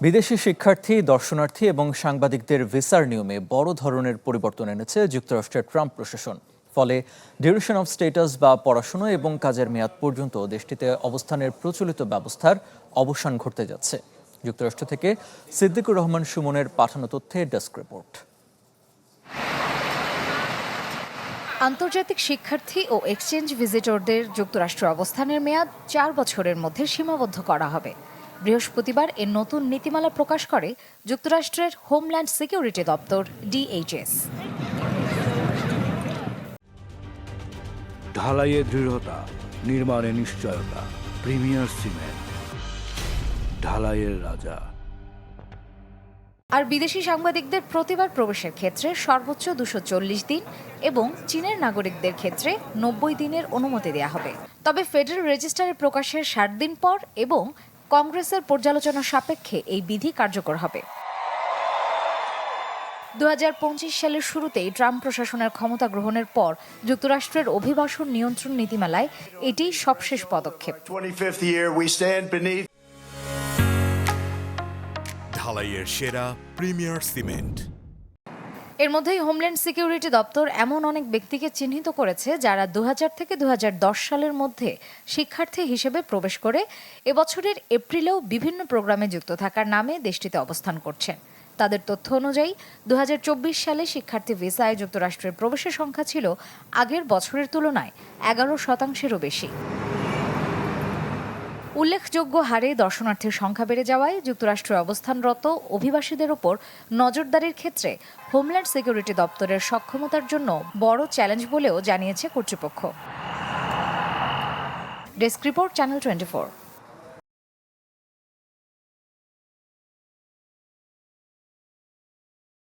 বিদেশি শিক্ষার্থী, দর্শনার্থী এবং সাংবাদিকদের ভিসার নিয়মে বড় ধরনের পরিবর্তন এনেছে যুক্তরাষ্ট্রের ট্রাম্প প্রশাসন। ফলে ডিউরেশন অফ স্ট্যাটাস বা পড়াশোনা এবং কাজের মেয়াদ পর্যন্ত দেশটিতে অবস্থানের প্রচলিত ব্যবস্থার অবসান ঘটতে যাচ্ছে। যুক্তরাষ্ট্র থেকে সিদ্দিকুর রহমান সুমনের পাঠানো তথ্যে ডেস্ক রিপোর্ট। আন্তর্জাতিক শিক্ষার্থী ও এক্সচেঞ্জ ভিজিটরদের যুক্তরাষ্ট্র অবস্থানের মেয়াদ 4 বছরের মধ্যে সীমাবদ্ধ করা হবে। বৃহস্পতিবার এর নতুন নীতিমালা প্রকাশ করে যুক্তরাষ্ট্রের হোমল্যান্ড সিকিউরিটি দপ্তর DHS। ঢালাইয়ে দৃঢ়তা, নির্মাণে নিশ্চয়তা, প্রিমিয়ার সিমেন্ট, ঢালাইয়ের রাজা। আর বিদেশি সাংবাদিকদের প্রতিবার প্রবেশের ক্ষেত্রে সর্বোচ্চ 240 দিন এবং চীনের নাগরিকদের ক্ষেত্রে 90 দিনের অনুমতি দেওয়া হবে। তবে ফেডারেল রেজিস্টারে প্রকাশের 60 দিন পর এবং কংগ্রেসের পর্যালোচনা সাপেক্ষে এই বিধি কার্যকর হবে। 2025 সালের শুরুতেই ট্রাম্প প্রশাসনের ক্ষমতা গ্রহণের পর যুক্তরাষ্ট্রের অভিবাসন নিয়ন্ত্রণ নীতিমালায় এটি সবশেষ পদক্ষেপ। ঢালাইয়ের সেরা প্রিমিয়ার সিমেন্ট। এর মধ্যেই হোমল্যান্ড সিকিউরিটি দপ্তর এমন অনেক ব্যক্তিকে চিহ্নিত করেছে যারা 2000 থেকে 2010 সালের মধ্যে শিক্ষার্থী হিসেবে প্রবেশ করে এবছরের এপ্রিলেও বিভিন্ন প্রোগ্রামে যুক্ত থাকার নামে দেশটিতে অবস্থান করছেন। তাদের তথ্য অনুযায়ী 2024 সালে শিক্ষার্থী ভিসায় যুক্তরাষ্ট্রের প্রবেশের সংখ্যা ছিল আগের বছরের তুলনায় 11%-এরও বেশি। উল্লেখযোগ্য হারে দর্শনার্থীর সংখ্যা বেড়ে যাওয়ায় যুক্তরাষ্ট্রে অবস্থানরত অভিবাসীদের ওপর নজরদারির ক্ষেত্রে হোমল্যান্ড সিকিউরিটি দপ্তরের সক্ষমতার জন্য বড় চ্যালেঞ্জ বলেও জানিয়েছে কর্তৃপক্ষ। Desk report, channel 24।